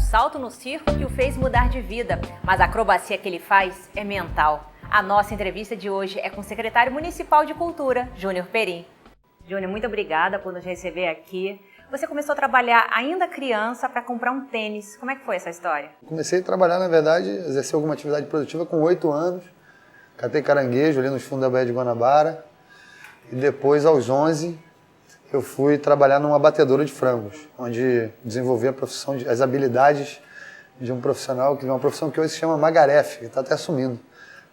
salto no circo que o fez mudar de vida, mas a acrobacia que ele faz é mental. A nossa entrevista de hoje é com o secretário municipal de Cultura, Júnior Perim. Júnior, muito obrigada por nos receber aqui. Você começou a trabalhar ainda criança para comprar um tênis. Como é que foi essa história? Comecei a trabalhar, na verdade, exercer alguma atividade produtiva com 8 anos. Catei caranguejo ali nos fundos da Baía de Guanabara. E depois, aos 11, eu fui trabalhar numa abatedora de frangos, onde desenvolvi as habilidades de um profissional, que é uma profissão que hoje se chama magarefe, que está até sumindo.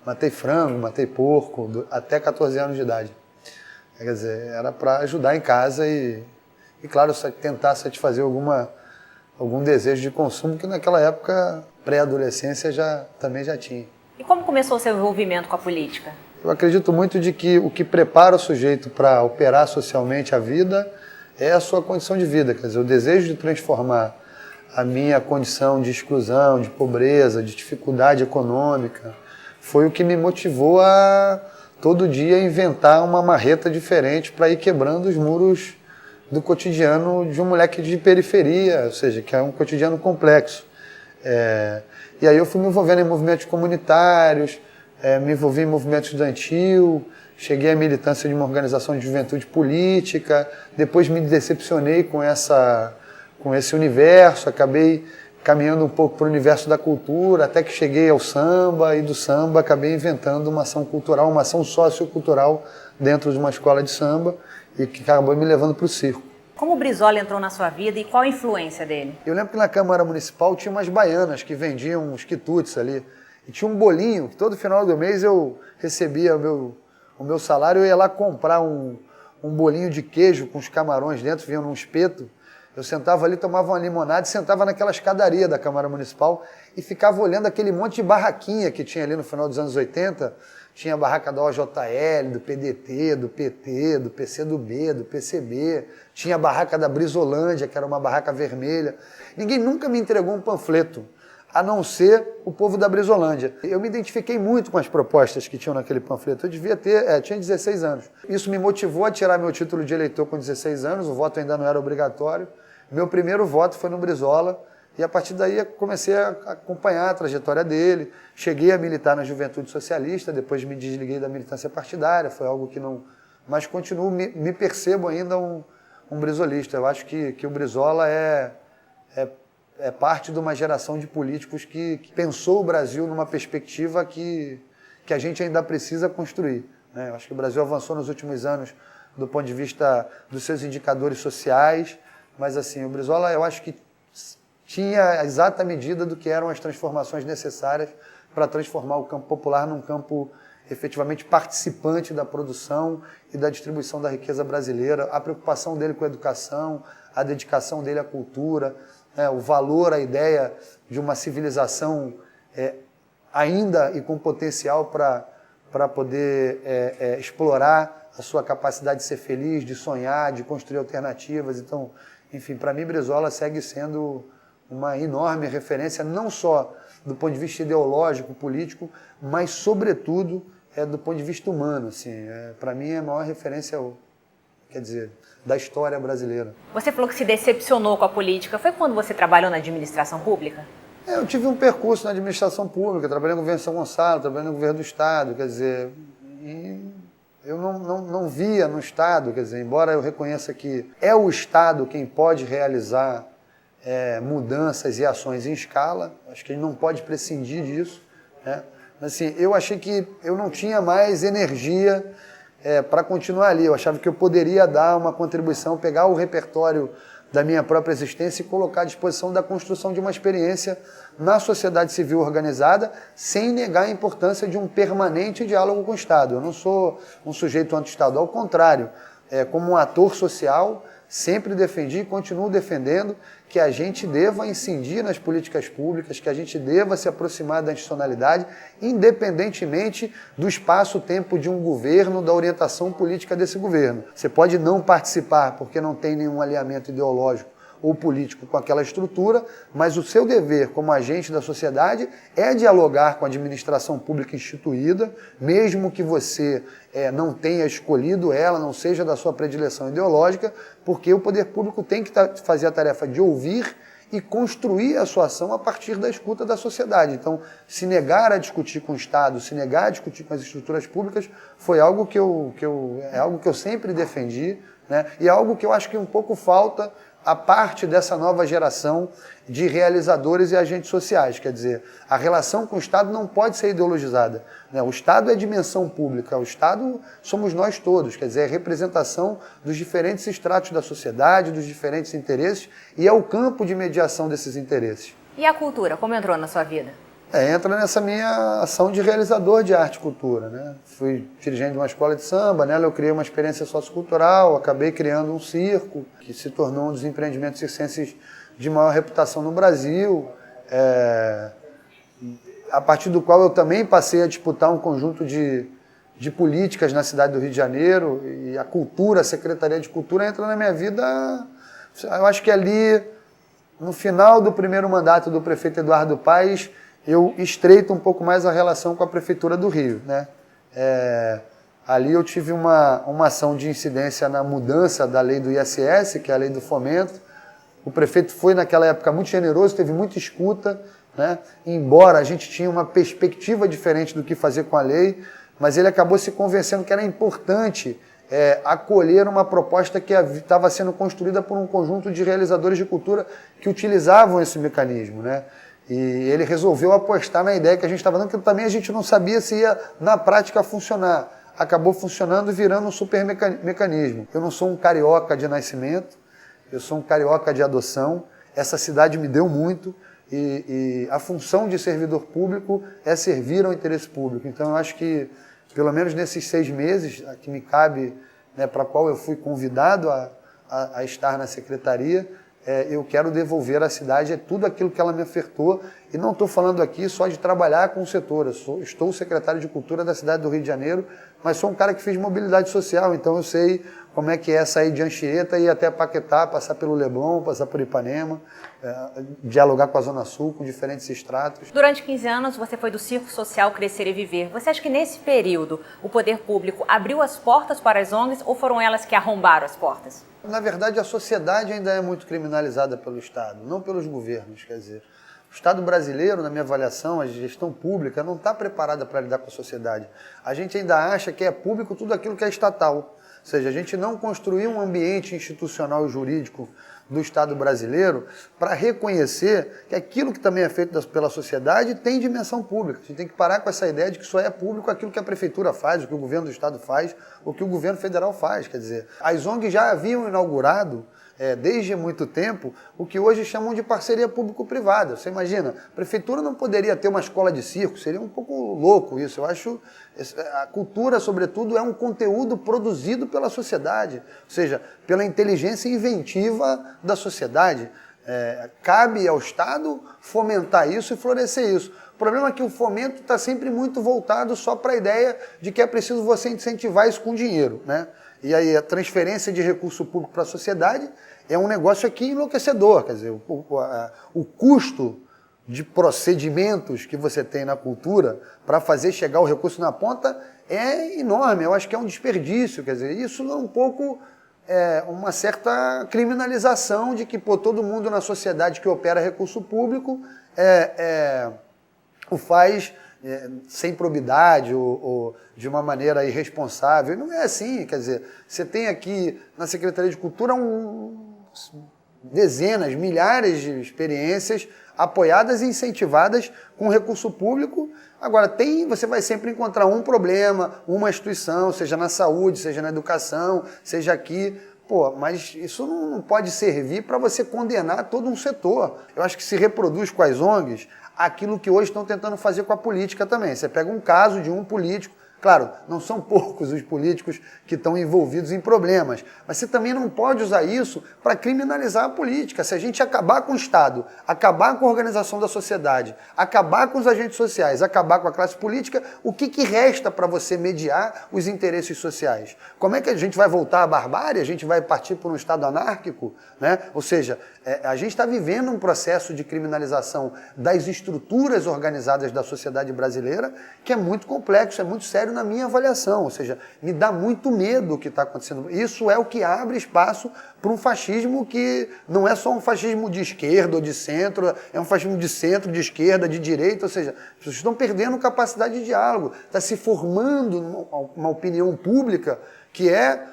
Matei frango, matei porco, até 14 anos de idade. Quer dizer, era para ajudar em casa e claro, tentar satisfazer algum desejo de consumo que naquela época, pré-adolescência, também já tinha. E como começou o seu envolvimento com a política? Eu acredito muito de que o que prepara o sujeito para operar socialmente a vida é a sua condição de vida. Quer dizer, o desejo de transformar a minha condição de exclusão, de pobreza, de dificuldade econômica, foi o que me motivou a todo dia inventar uma marreta diferente para ir quebrando os muros do cotidiano de um moleque de periferia, ou seja, que é um cotidiano complexo. E aí eu fui me envolvendo em movimentos comunitários, me envolvi em movimento estudantil, cheguei à militância de uma organização de juventude política, depois me decepcionei com esse universo, acabei caminhando um pouco para o universo da cultura, até que cheguei ao samba, e do samba acabei inventando uma ação cultural, uma ação sociocultural dentro de uma escola de samba, e que acabou me levando para o circo. Como o Brizola entrou na sua vida e qual a influência dele? Eu lembro que na Câmara Municipal tinha umas baianas que vendiam uns quitutes ali. E tinha um bolinho que todo final do mês eu recebia o meu salário, eu ia lá comprar um bolinho de queijo com os camarões dentro, vinha num espeto. Eu sentava ali, tomava uma limonada e sentava naquela escadaria da Câmara Municipal e ficava olhando aquele monte de barraquinha que tinha ali no final dos anos 80. Tinha a barraca da OJL, do PDT, do PT, do PCdoB, do PCB. Tinha a barraca da Brizolândia, que era uma barraca vermelha. Ninguém nunca me entregou um panfleto, a não ser o povo da Brizolândia. Eu me identifiquei muito com as propostas que tinham naquele panfleto. Eu tinha 16 anos. Isso me motivou a tirar meu título de eleitor com 16 anos, o voto ainda não era obrigatório. Meu primeiro voto foi no Brizola, e a partir daí comecei a acompanhar a trajetória dele. Cheguei a militar na Juventude Socialista, depois me desliguei da militância partidária, foi algo que não... Mas continuo, me percebo ainda um brizolista. Eu acho que o Brizola é parte de uma geração de políticos que pensou o Brasil numa perspectiva que a gente ainda precisa construir, né? Eu acho que o Brasil avançou nos últimos anos do ponto de vista dos seus indicadores sociais, mas assim, o Brizola eu acho que tinha a exata medida do que eram as transformações necessárias para transformar o campo popular num campo efetivamente participante da produção e da distribuição da riqueza brasileira, a preocupação dele com a educação, a dedicação dele à cultura, o valor, a ideia de uma civilização ainda e com potencial para poder explorar a sua capacidade de ser feliz, de sonhar, de construir alternativas. Então, enfim, para mim, Brizola segue sendo uma enorme referência, não só do ponto de vista ideológico, político, mas, sobretudo, do ponto de vista humano. Assim, para mim, é a maior referência, quer dizer, da história brasileira. Você falou que se decepcionou com a política. Foi quando você trabalhou na administração pública? Eu tive um percurso na administração pública, trabalhei no governo de São Gonçalo, trabalhei no governo do Estado, quer dizer, e eu não via no Estado, quer dizer, embora eu reconheça que é o Estado quem pode realizar mudanças e ações em escala, acho que ele não pode prescindir disso, né? Mas assim, eu achei que eu não tinha mais energia para continuar ali. Eu achava que eu poderia dar uma contribuição, pegar o repertório da minha própria existência e colocar à disposição da construção de uma experiência na sociedade civil organizada, sem negar a importância de um permanente diálogo com o Estado. Eu não sou um sujeito anti-Estado, ao contrário, como um ator social, sempre defendi e continuo defendendo que a gente deva incidir nas políticas públicas, que a gente deva se aproximar da institucionalidade, independentemente do espaço-tempo de um governo, da orientação política desse governo. Você pode não participar porque não tem nenhum alinhamento ideológico ou político com aquela estrutura, mas o seu dever como agente da sociedade é dialogar com a administração pública instituída, mesmo que você não tenha escolhido ela, não seja da sua predileção ideológica, porque o poder público tem que fazer a tarefa de ouvir e construir a sua ação a partir da escuta da sociedade. Então, se negar a discutir com o Estado, se negar a discutir com as estruturas públicas, foi algo que eu sempre defendi, né? E é algo que eu acho que um pouco falta a parte dessa nova geração de realizadores e agentes sociais. Quer dizer, a relação com o Estado não pode ser ideologizada, né? O Estado é dimensão pública, o Estado somos nós todos, quer dizer, é representação dos diferentes estratos da sociedade, dos diferentes interesses, e é o campo de mediação desses interesses. E a cultura, como entrou na sua vida? Entra nessa minha ação de realizador de arte e cultura, né? Fui dirigente de uma escola de samba, nela eu criei uma experiência sociocultural, acabei criando um circo, que se tornou um dos empreendimentos circenses de maior reputação no Brasil, a partir do qual eu também passei a disputar um conjunto de políticas na cidade do Rio de Janeiro, e a cultura, a Secretaria de Cultura entra na minha vida, eu acho que ali, no final do primeiro mandato do prefeito Eduardo Paes, eu estreito um pouco mais a relação com a Prefeitura do Rio, né? Ali eu tive uma ação de incidência na mudança da lei do ISS, que é a lei do fomento. O prefeito foi, naquela época, muito generoso, teve muita escuta, né? Embora a gente tinha uma perspectiva diferente do que fazer com a lei, mas ele acabou se convencendo que era importante acolher uma proposta que estava sendo construída por um conjunto de realizadores de cultura que utilizavam esse mecanismo, né? E ele resolveu apostar na ideia que a gente estava dando, que também a gente não sabia se ia, na prática, funcionar. Acabou funcionando e virando um super mecanismo. Eu não sou um carioca de nascimento, eu sou um carioca de adoção. Essa cidade me deu muito e a função de servidor público é servir ao interesse público. Então, eu acho que, pelo menos nesses 6 meses que me cabe, né, para qual eu fui convidado a estar na secretaria, eu quero devolver à cidade tudo aquilo que ela me ofertou, e não estou falando aqui só de trabalhar com o setor, estou secretário de Cultura da cidade do Rio de Janeiro, mas sou um cara que fez mobilidade social, então eu sei como é que é sair de Anchieta e ir até Paquetá, passar pelo Leblon, passar por Ipanema, dialogar com a Zona Sul, com diferentes estratos. Durante 15 anos você foi do Círculo Social Crescer e Viver. Você acha que nesse período o poder público abriu as portas para as ONGs ou foram elas que arrombaram as portas? Na verdade, a sociedade ainda é muito criminalizada pelo Estado, não pelos governos. Quer dizer, o Estado brasileiro, na minha avaliação, a gestão pública, não está preparada para lidar com a sociedade. A gente ainda acha que é público tudo aquilo que é estatal. Ou seja, a gente não construiu um ambiente institucional e jurídico do Estado brasileiro para reconhecer que aquilo que também é feito pela sociedade tem dimensão pública. A gente tem que parar com essa ideia de que só é público aquilo que a Prefeitura faz, o que o governo do Estado faz, o que o governo federal faz. Quer dizer, as ONGs já haviam inaugurado, desde muito tempo, o que hoje chamam de parceria público-privada. Você imagina, a Prefeitura não poderia ter uma escola de circo, seria um pouco louco isso. Eu acho a cultura, sobretudo, é um conteúdo produzido pela sociedade, ou seja, pela inteligência inventiva da sociedade. Cabe ao Estado fomentar isso e florescer isso. O problema é que o fomento está sempre muito voltado só para a ideia de que é preciso você incentivar isso com dinheiro, né? E aí a transferência de recurso público para a sociedade é um negócio aqui enlouquecedor. Quer dizer, o custo de procedimentos que você tem na cultura para fazer chegar o recurso na ponta é enorme. Eu acho que é um desperdício. Quer dizer, isso é um pouco uma certa criminalização de que todo mundo na sociedade que opera recurso público o faz sem probidade ou de uma maneira irresponsável. Não é assim, quer dizer, você tem aqui na Secretaria de Cultura dezenas, milhares de experiências apoiadas e incentivadas com recurso público. Agora, você vai sempre encontrar um problema, uma instituição, seja na saúde, seja na educação, seja aqui. Mas isso não pode servir para você condenar todo um setor. Eu acho que se reproduz com as ONGs aquilo que hoje estão tentando fazer com a política também. Você pega um caso de um político, claro, não são poucos os políticos que estão envolvidos em problemas, mas você também não pode usar isso para criminalizar a política. Se a gente acabar com o Estado, acabar com a organização da sociedade, acabar com os agentes sociais, acabar com a classe política, o que resta para você mediar os interesses sociais? Como é que a gente vai voltar à barbárie? A gente vai partir por um Estado anárquico, né? Ou seja, a gente está vivendo um processo de criminalização das estruturas organizadas da sociedade brasileira que é muito complexo, é muito sério sério na minha avaliação, ou seja, me dá muito medo o que está acontecendo. Isso é o que abre espaço para um fascismo que não é só um fascismo de esquerda ou de centro, é um fascismo de centro, de esquerda, de direita, ou seja, as pessoas estão perdendo capacidade de diálogo, está se formando uma opinião pública que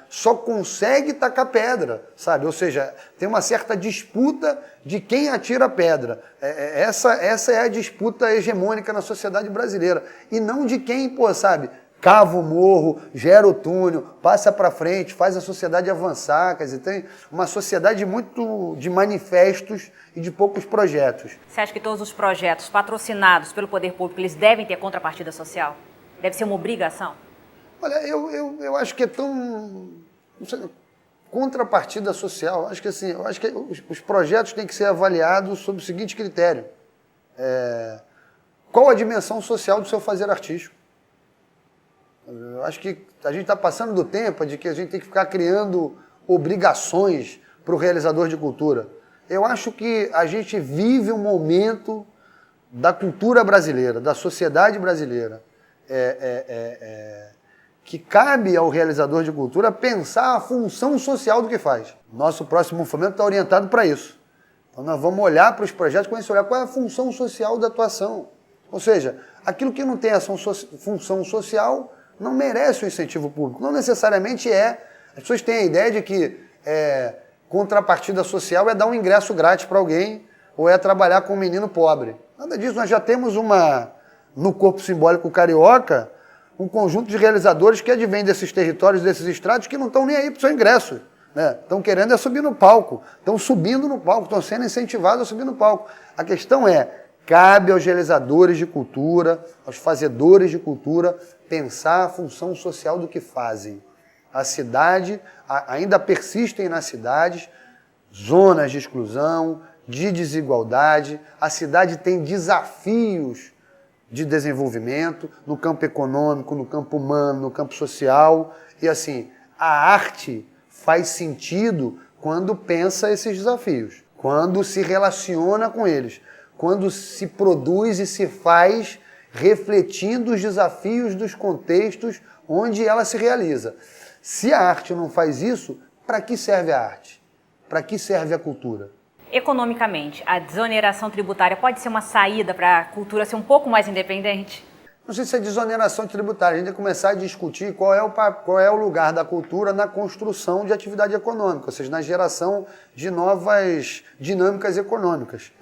só consegue tacar pedra, sabe? Ou seja, tem uma certa disputa de quem atira a pedra. Essa é a disputa hegemônica na sociedade brasileira. E não de quem, sabe, cava o morro, gera o túnel, passa para frente, faz a sociedade avançar. Quer dizer, tem uma sociedade muito de manifestos e de poucos projetos. Você acha que todos os projetos patrocinados pelo poder público, eles devem ter contrapartida social? Deve ser uma obrigação? Olha, eu acho que é tão... Não sei, contrapartida social, acho que assim, eu acho que os projetos têm que ser avaliados sob o seguinte critério. Qual a dimensão social do seu fazer artístico? Eu acho que a gente está passando do tempo de que a gente tem que ficar criando obrigações para o realizador de cultura. Eu acho que a gente vive um momento da cultura brasileira, da sociedade brasileira, que cabe ao realizador de cultura pensar a função social do que faz. Nosso próximo movimento está orientado para isso. Então nós vamos olhar para os projetos, começar a olhar qual é a função social da atuação. Ou seja, aquilo que não tem essa função social não merece o incentivo público. Não necessariamente é. As pessoas têm a ideia de que contrapartida social é dar um ingresso grátis para alguém ou é trabalhar com um menino pobre. Nada disso. Nós já temos no corpo simbólico carioca, um conjunto de realizadores que advêm desses territórios, desses estratos, que não estão nem aí para o seu ingresso. Estão querendo subir no palco, estão subindo no palco, estão sendo incentivados a subir no palco. A questão cabe aos realizadores de cultura, aos fazedores de cultura, pensar a função social do que fazem. A cidade, ainda persistem nas cidades zonas de exclusão, de desigualdade, a cidade tem desafios de desenvolvimento no campo econômico, no campo humano, no campo social. E assim, a arte faz sentido quando pensa esses desafios, quando se relaciona com eles, quando se produz e se faz refletindo os desafios dos contextos onde ela se realiza. Se a arte não faz isso, para que serve a arte? Para que serve a cultura? Economicamente, a desoneração tributária pode ser uma saída para a cultura ser um pouco mais independente? Não sei se é desoneração tributária. A gente tem que começar a discutir qual é o lugar da cultura na construção de atividade econômica, ou seja, na geração de novas dinâmicas econômicas.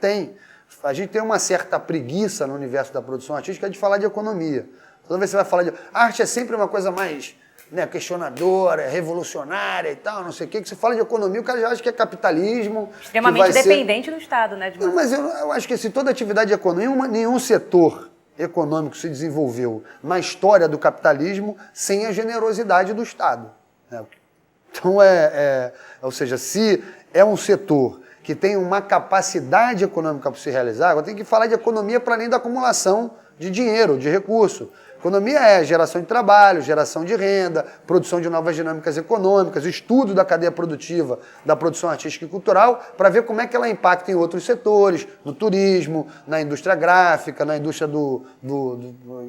A gente tem uma certa preguiça no universo da produção artística de falar de economia. Toda vez que você vai falar de... A arte é sempre uma coisa mais questionadora, revolucionária e tal, não sei o quê. Que você fala de economia, o cara já acha que é capitalismo. Extremamente dependente do Estado, né? Não, mas eu acho que toda atividade econômica, nenhum setor econômico se desenvolveu na história do capitalismo sem a generosidade do Estado. Então, ou seja, se é um setor que tem uma capacidade econômica para se realizar, agora tem que falar de economia para além da acumulação de dinheiro, de recurso. Economia é geração de trabalho, geração de renda, produção de novas dinâmicas econômicas, estudo da cadeia produtiva da produção artística e cultural para ver como é que ela impacta em outros setores, no turismo, na indústria gráfica, na indústria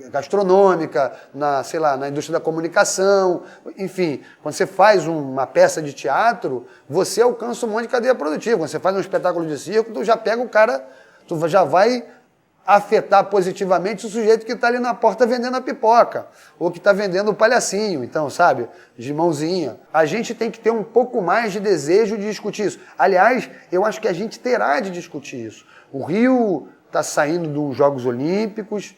gastronômica, na indústria da comunicação. Enfim, quando você faz uma peça de teatro, você alcança um monte de cadeia produtiva. Quando você faz um espetáculo de circo, tu já pega o cara, tu já vai afetar positivamente o sujeito que está ali na porta vendendo a pipoca, ou que está vendendo o palhacinho, então, sabe, de mãozinha. A gente tem que ter um pouco mais de desejo de discutir isso. Aliás, eu acho que a gente terá de discutir isso. O Rio está saindo dos Jogos Olímpicos,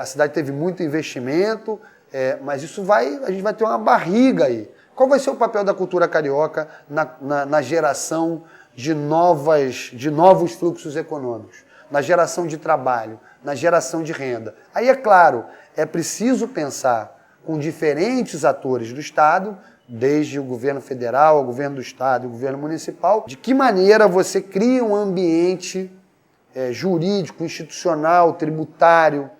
a cidade teve muito investimento, mas a gente vai ter uma barriga aí. Qual vai ser o papel da cultura carioca na geração de novos fluxos econômicos? Na geração de trabalho, na geração de renda. Aí, é claro, é preciso pensar com diferentes atores do Estado, desde o governo federal, o governo do Estado e o governo municipal, de que maneira você cria um ambiente jurídico, institucional, tributário,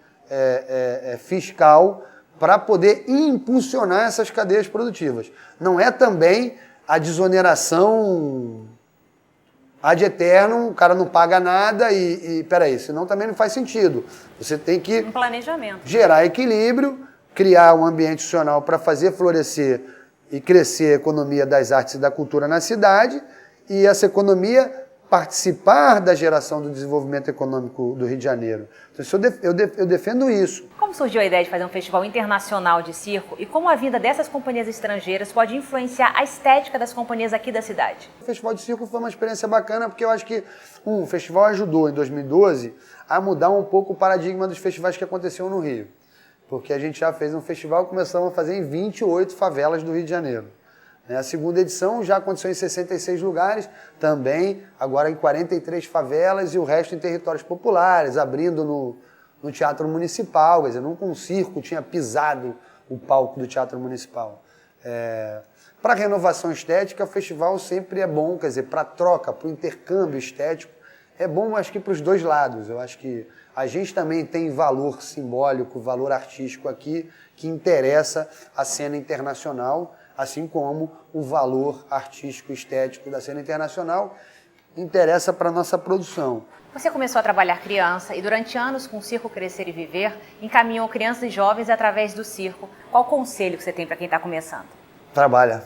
fiscal, para poder impulsionar essas cadeias produtivas. Não é também a desoneração ad eterno, o cara não paga nada peraí, senão também não faz sentido. Você tem que um planejamento, gerar equilíbrio criar um ambiente institucional para fazer florescer e crescer a economia das artes e da cultura na cidade, e essa economia participar da geração do desenvolvimento econômico do Rio de Janeiro. Então, eu defendo isso. Como surgiu a ideia de fazer um festival internacional de circo e como a vinda dessas companhias estrangeiras pode influenciar a estética das companhias aqui da cidade? O Festival de Circo foi uma experiência bacana porque eu acho que o festival ajudou, em 2012, a mudar um pouco o paradigma dos festivais que aconteciam no Rio. Porque a gente já fez um festival e começamos a fazer em 28 favelas do Rio de Janeiro. A segunda edição já aconteceu em 66 lugares, também agora em 43 favelas e o resto em territórios populares, abrindo no Teatro Municipal, quer dizer, nunca um circo tinha pisado o palco do Teatro Municipal. Para a renovação estética, o festival sempre é bom, quer dizer, para a troca, para o intercâmbio estético, é bom, acho que para os dois lados. Eu acho que a gente também tem valor simbólico, valor artístico aqui, que interessa a cena internacional, assim como o valor artístico e estético da cena internacional interessa para a nossa produção. Você começou a trabalhar criança e durante anos com o Circo Crescer e Viver, encaminhou crianças e jovens através do circo. Qual o conselho que você tem para quem está começando? Trabalha.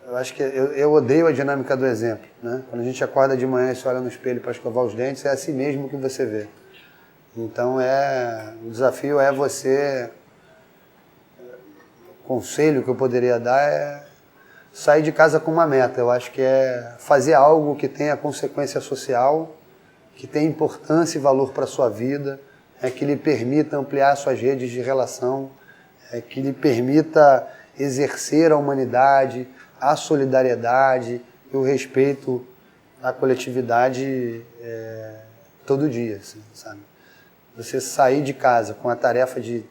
Eu acho que eu odeio a dinâmica do exemplo, né? Quando a gente acorda de manhã e se olha no espelho para escovar os dentes, é assim mesmo que você vê. Então o desafio é você... O conselho que eu poderia dar é sair de casa com uma meta. Eu acho que é fazer algo que tenha consequência social, que tenha importância e valor para a sua vida, que lhe permita ampliar suas redes de relação, que lhe permita exercer a humanidade, a solidariedade e o respeito à coletividade todo dia, assim, sabe? Você sair de casa com a tarefa de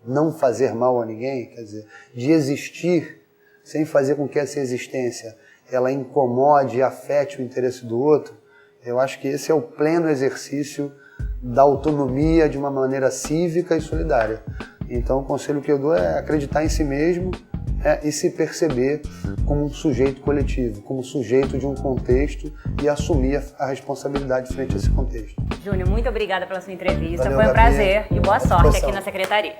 não fazer mal a ninguém, quer dizer, de existir sem fazer com que essa existência ela incomode e afete o interesse do outro, eu acho que esse é o pleno exercício da autonomia de uma maneira cívica e solidária. Então o conselho que eu dou é acreditar em si mesmo e se perceber como um sujeito coletivo, como sujeito de um contexto e assumir a responsabilidade frente a esse contexto. Júnior, muito obrigada pela sua entrevista. Valeu, Foi um Gabi. prazer e boa sorte aqui na Secretaria.